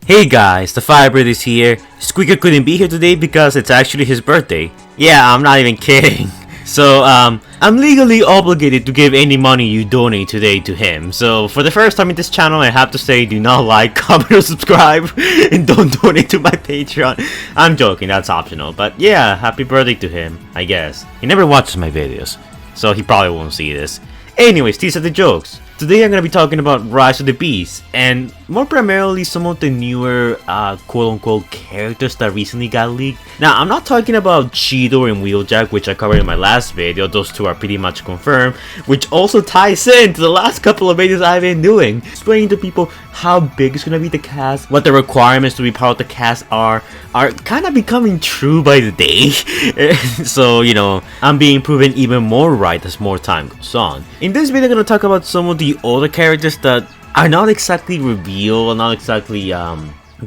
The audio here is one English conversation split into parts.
Hey guys, the Firebird is here. Squeaker couldn't be here today because it's actually his birthday. Yeah, I'm not even kidding. So, I'm legally obligated to give any money you donate today to him. So, for the first time in this channel, I have to say do not like, comment, or subscribe, and don't donate to my Patreon. I'm joking, that's optional. But yeah, happy birthday to him, I guess. He never watches my videos, so he probably won't see this. Anyways, these are the jokes. Today I'm going to be talking about Rise of the Beast, and more primarily some of the newer quote-unquote characters that recently got leaked. Now, I'm not talking about Cheetor and Wheeljack, which I covered in my last video. Those two are pretty much confirmed, which also ties in to the last couple of videos I've been doing, explaining to people how big is going to be the cast, what the requirements to be part of the cast are kind of becoming true by the day. So, you know, I'm being proven even more right as more time goes on. In this video, I'm going to talk about some of the other characters that are not exactly revealed, not exactly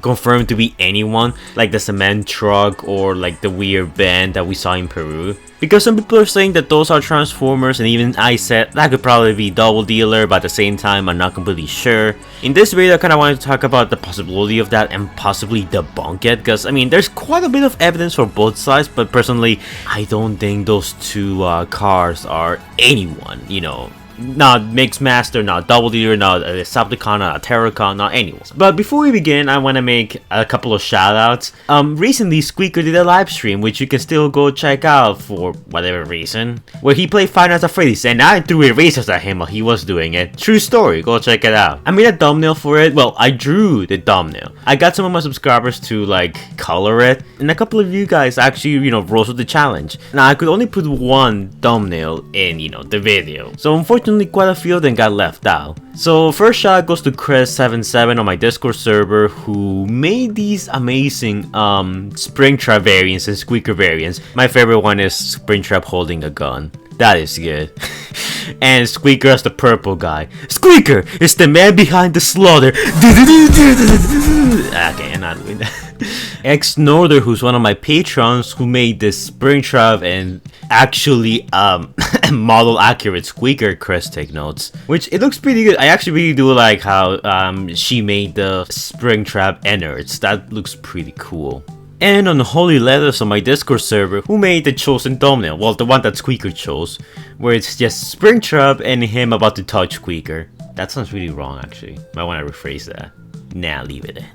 confirmed to be anyone, like the cement truck or like the weird band that we saw in Peru. Because some people are saying that those are Transformers, and even I said that could probably be Double Dealer, but at the same time I'm not completely sure. In this video I kind of wanted to talk about the possibility of that and possibly debunk it, because I mean there's quite a bit of evidence for both sides, but personally I don't think those two cars are anyone, you know. Not Mixmaster, not Double Dealer, not a Decepticon, not a Terracon, not anyone. But before we begin, I want to make a couple of shoutouts. Recently, Squeaker did a live stream, which you can still go check out for whatever reason, where he played Five Nights at Freddy's, and I threw erasers at him while he was doing it. True story, go check it out. I made a thumbnail for it. Well, I drew the thumbnail. I got some of my subscribers to like color it, and a couple of you guys actually, you know, rose with the challenge. Now, I could only put one thumbnail in, you know, the video. So unfortunately, quite a few of them got left out. So first shout goes to Chris77 on my Discord server, who made these amazing Springtrap variants and Squeaker variants. My favorite one is Springtrap holding a gun. That is good. And Squeaker as the purple guy. Squeaker is the man behind the slaughter. Okay, I'm not doing that. X-Norther, who's one of my patrons, who made this Springtrap and actually model accurate Squeaker. Chris, take notes. Which it looks pretty good. I actually really do like how she made the Springtrap innards. That looks pretty cool. And on Holy Letters on my Discord server, who made the chosen thumbnail, well, the one that Squeaker chose, where it's just Springtrap and him about to touch Squeaker. That sounds really wrong, actually. Might want to rephrase that. Nah, leave it in.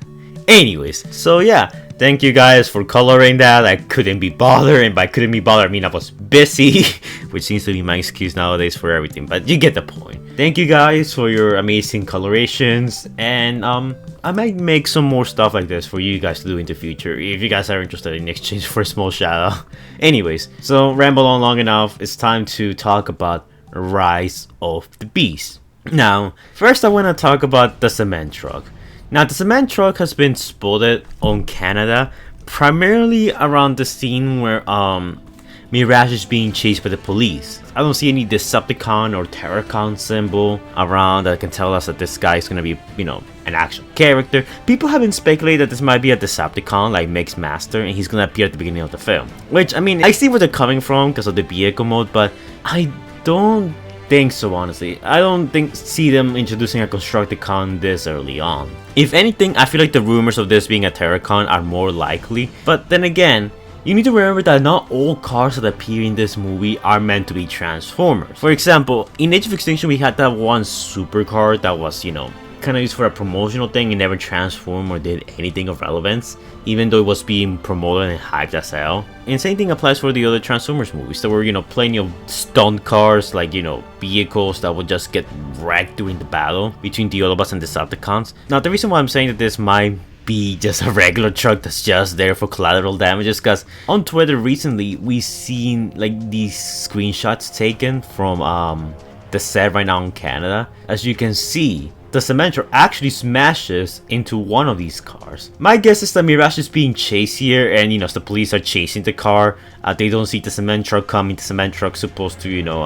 Anyways, so yeah, thank you guys for coloring that. I couldn't be bothered, and by couldn't be bothered I mean I was busy, which seems to be my excuse nowadays for everything, but you get the point. Thank you guys for your amazing colorations, and I might make some more stuff like this for you guys to do in the future if you guys are interested in exchange for a small shout out. Anyways, so ramble on long enough, it's time to talk about Rise of the Beast. Now, first I want to talk about the cement truck. Now, the cement truck has been spotted on Canada, primarily around the scene where Mirage is being chased by the police. I don't see any Decepticon or Terracon symbol around that can tell us that this guy is gonna be, you know, an actual character. People have been speculating that this might be a Decepticon like Mixmaster, and he's gonna appear at the beginning of the film. Which, I mean, I see where they're coming from because of the vehicle mode, but I don't think so, honestly. I don't see them introducing a Constructicon this early on. If anything, I feel like the rumors of this being a Terracon are more likely, but then again, you need to remember that not all cars that appear in this movie are meant to be Transformers. For example, in Age of Extinction we had that one supercar that was, you know, kind of used for a promotional thing and never transformed or did anything of relevance, even though it was being promoted and hyped as hell. And same thing applies for the other Transformers movies. There were, you know, plenty of stunt cars, like, you know, vehicles that would just get wrecked during the battle between the Autobots and Decepticons. Now, the reason why I'm saying that this might be just a regular truck that's just there for collateral damages, because on Twitter recently we seen like these screenshots taken from the set right now in Canada. As you can see, the cement truck actually smashes into one of these cars. My guess is that Mirage is being chased here, and you know, as the police are chasing the car, they don't see the cement truck coming. The cement truck's supposed to, you know,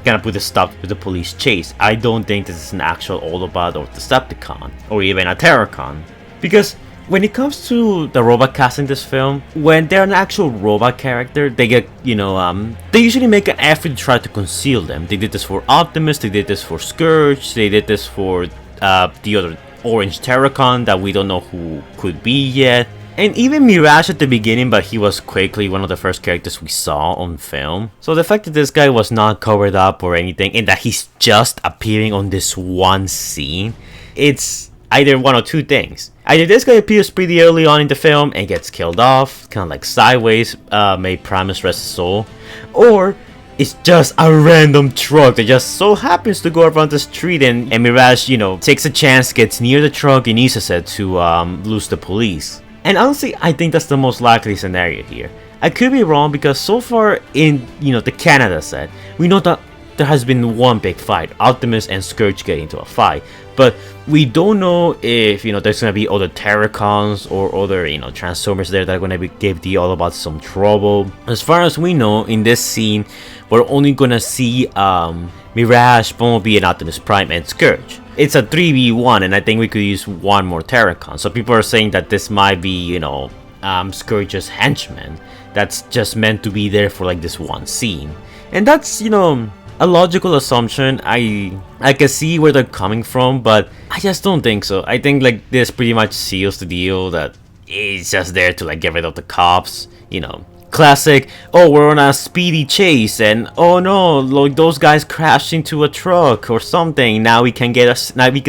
kind of put a stop to the police chase. I don't think this is an actual Autobot or Decepticon or even a Terracon, because when it comes to the robot cast in this film, when they're an actual robot character, they get, you know, they usually make an effort to try to conceal them. They did this for Optimus, they did this for Scourge, they did this for the other orange Terracon that we don't know who could be yet. And even Mirage at the beginning, but he was quickly one of the first characters we saw on film. So the fact that this guy was not covered up or anything, and that he's just appearing on this one scene, it's either one or two things. Either this guy appears pretty early on in the film and gets killed off, kind of like Sideways, may Primus rest his soul, or it's just a random truck that just so happens to go around the street, and Mirage, takes a chance, gets near the truck and uses it to lose the police. And honestly, I think that's the most likely scenario here. I could be wrong because so far in, the Canada set, we know that there has been one big fight, Optimus and Scourge getting into a fight. But we don't know if, there's going to be other Terracons or other, Transformers there that are going to give the Autobots some trouble. As far as we know, in this scene, we're only going to see Mirage, Bumblebee, and Optimus Prime and Scourge. It's a 3v1, and I think we could use one more Terracon. So people are saying that this might be, Scourge's henchman that's just meant to be there for like this one scene. And that's, a logical assumption. I can see where they're coming from, but I just don't think so. I think like this pretty much seals the deal that it's just there to like get rid of the cops, Classic, oh, we're on a speedy chase and oh no, like those guys crashed into a truck or something. Now we can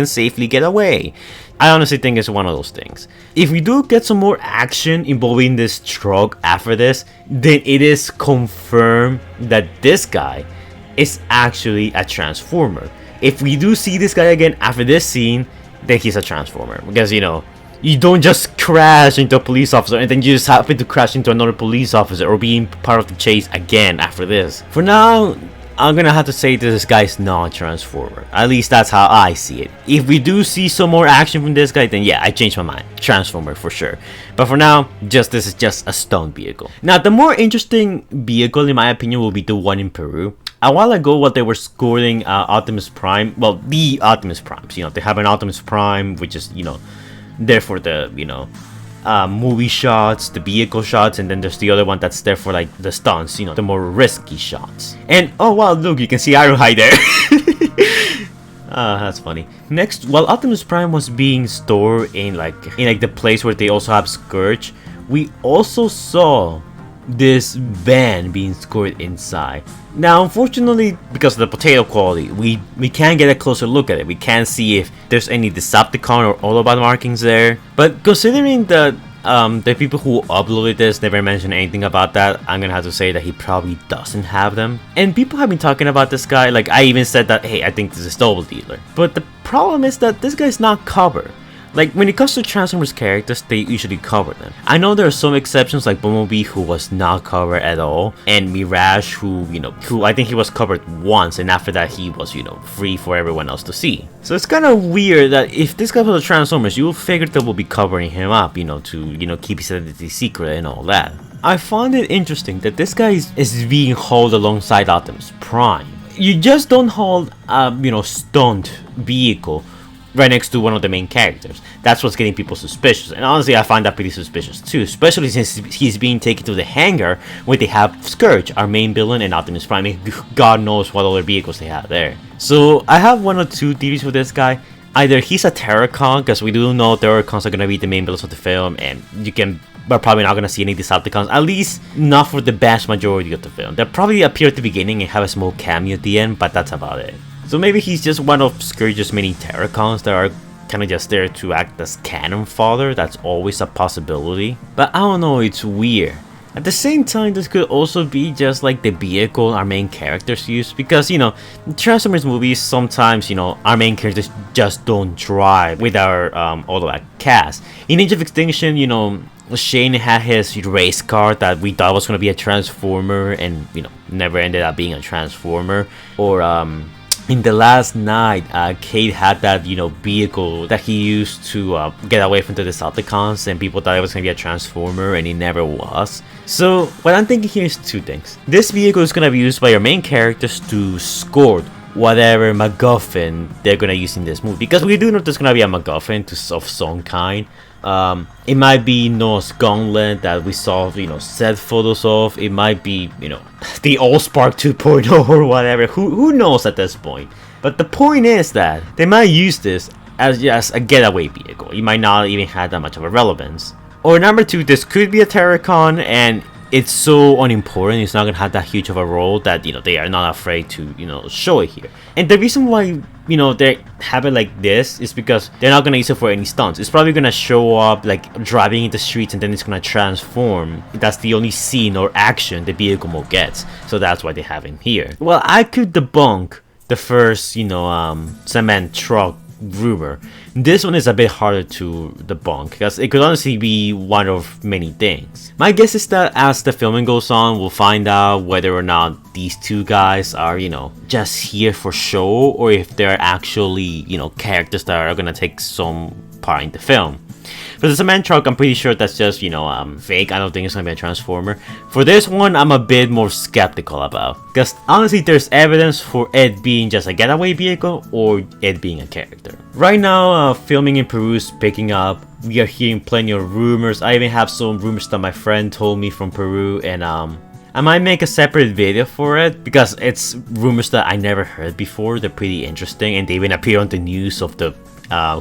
safely get away. I honestly think it's one of those things. If we do get some more action involving this truck after this, then it is confirmed that this guy is actually a Transformer. If we do see this guy again after this scene, then he's a Transformer. Because you don't just crash into a police officer and then you just happen to crash into another police officer or being part of the chase again after this. For now, I'm gonna have to say this guy's not a Transformer. At least that's how I see it. If we do see some more action from this guy, then yeah, I changed my mind. Transformer for sure. But for now, this is just a stunt vehicle. Now, the more interesting vehicle, in my opinion, will be the one in Peru. A while ago, while they were scoring Optimus Prime, well, the Optimus Primes, they have an Optimus Prime, which is, there for the, movie shots, the vehicle shots, and then there's the other one that's there for like the stunts, the more risky shots. And oh wow, look, you can see Ironhide there. That's funny. Next, while Optimus Prime was being stored in the place where they also have Scourge, we also saw this van being scored inside. Now, unfortunately, because of the potato quality, we can't get a closer look at it. We can't see if there's any Decepticon or Autobot markings there. But considering that the people who uploaded this never mentioned anything about that, I'm gonna have to say that he probably doesn't have them. And people have been talking about this guy, like I even said that, hey, I think this is Double Dealer. But the problem is that this guy's not covered. Like, when it comes to Transformers characters, they usually cover them. I know there are some exceptions like Bumblebee, who was not covered at all, and Mirage, who I think he was covered once, and after that he was, free for everyone else to see. So it's kind of weird that if this guy was a Transformers, you will figure that we'll be covering him up, to, keep his identity secret and all that. I find it interesting that this guy is being hauled alongside Optimus Prime. You just don't hold a, stunt vehicle right next to one of the main characters. That's what's getting people suspicious, and honestly I find that pretty suspicious too, especially since he's being taken to the hangar where they have Scourge, our main villain, and Optimus Prime, and God knows what other vehicles they have there. So I have one or two theories for this guy. Either he's a Terracon, because we do know Terracons are going to be the main villains of the film, and we're probably not going to see any Decepticons, at least not for the vast majority of the film. They'll probably appear at the beginning and have a small cameo at the end, but that's about it. So maybe he's just one of Scourge's many Terracons that are kind of just there to act as cannon fodder. That's always a possibility. But I don't know, it's weird. At the same time, this could also be just like the vehicle our main characters use. Because, in Transformers movies, sometimes, our main characters just don't drive with our Autobot cast. In Age of Extinction, Shane had his race car that we thought was going to be a Transformer and, never ended up being a Transformer. Or, in The Last Night, Kate had that, vehicle that he used to get away from the Decepticons, and people thought it was going to be a Transformer, and it never was. So, what I'm thinking here is two things. This vehicle is going to be used by your main characters to score whatever MacGuffin they're going to use in this movie. Because we do know there's going to be a MacGuffin of some kind. It might be Noah's Gauntlet that we saw, set photos of. It might be, the Allspark 2.0 or whatever. Who knows at this point? But the point is that they might use this as just a getaway vehicle. It might not even have that much of a relevance. Or number 2, this could be a Terracon, and it's so unimportant, it's not gonna have that huge of a role that, you know, they are not afraid to, you know, show it here. And the reason why, you know, they have it like this is because they're not gonna use it for any stunts. It's probably gonna show up like driving in the streets and then it's gonna transform. That's the only scene or action the vehicle mode gets, so that's why they have him here. Well, I could debunk the first, you know, cement truck rumor. This one is a bit harder to debunk because it could honestly be one of many things. My guess is that as the filming goes on, we'll find out whether or not these two guys are, you know, just here for show, or if they're actually, you know, characters that are gonna take some part in the film. For the cement truck, I'm pretty sure that's just, you know, fake. I don't think it's gonna be a transformer. For this one, I'm a bit more skeptical about, because honestly, there's evidence for it being just a getaway vehicle or it being a character. Right now, filming in Peru is picking up. We are hearing plenty of rumors. I even have some rumors that my friend told me from Peru, and I might make a separate video for it because it's rumors that I never heard before. They're pretty interesting, and they even appear on the news of the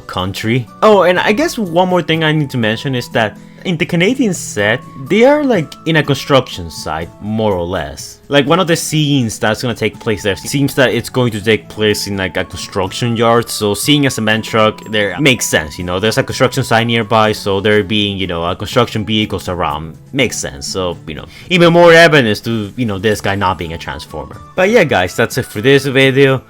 country. Oh, and I guess one more thing I need to mention is that in the Canadian set, they are like in a construction site, more or less. Like one of the scenes that's gonna take place there seems that it's going to take place in like a construction yard. So seeing a cement truck there makes sense, you know. There's a construction site nearby, so there being, you know, construction vehicles around makes sense. So, you know, even more evidence to, you know, this guy not being a transformer. But yeah, guys, that's it for this video.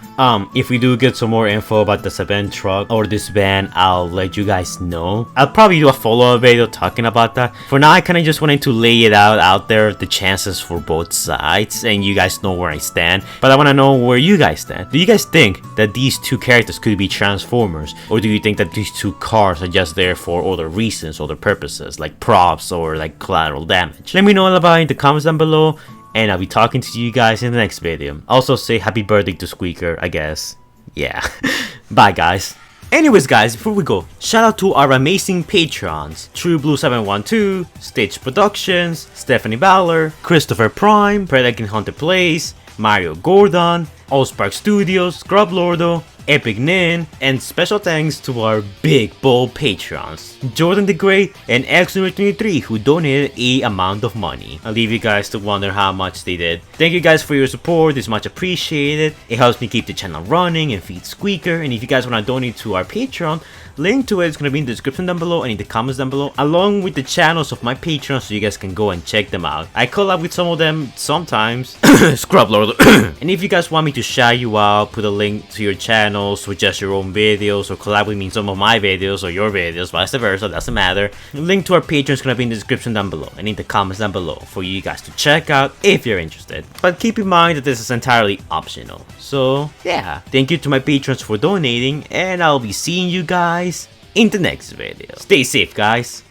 If we do get some more info about the cement truck or this van, I'll let you guys know. I'll probably do a follow-up video talking about that. For now, I kind of just wanted to lay it out there, the chances for both sides, and you guys know where I stand. But I want to know where you guys stand. Do you guys think that these two characters could be transformers, or do you think that these two cars are just there for other reasons, other purposes, like props or like collateral damage? Let me know all about it in the comments down below, and I'll be talking to you guys in the next video. Also say happy birthday to Squeaker, I guess. Yeah. Bye, guys. Anyways, guys, before we go, shout out to our amazing patrons: TrueBlue712, Stitch Productions, Stephanie Baller, Christopher Prime, Predaking Hunter Plays, Mario Gordon, Allspark Studios, Scrub Lordo, Epic Nin, and special thanks to our big bold patrons, Jordan the Great and X23, who donated a amount of money. I'll leave you guys to wonder how much they did. Thank you guys for your support, it's much appreciated. It helps me keep the channel running and feed Squeaker, and if you guys want to donate to our Patreon, link to it is going to be in the description down below and in the comments down below, along with the channels of my patrons, so you guys can go and check them out. I collab with some of them sometimes. Scrub Lord. And if you guys want me to shout you out, put a link to your channel, suggest your own videos, or collab with me in some of my videos or your videos, vice versa, doesn't matter. Link to our Patreon is going to be in the description down below and in the comments down below for you guys to check out if you're interested. But keep in mind that this is entirely optional. So yeah, thank you to my patrons for donating, and I'll be seeing you guys in the next video. Stay safe, guys.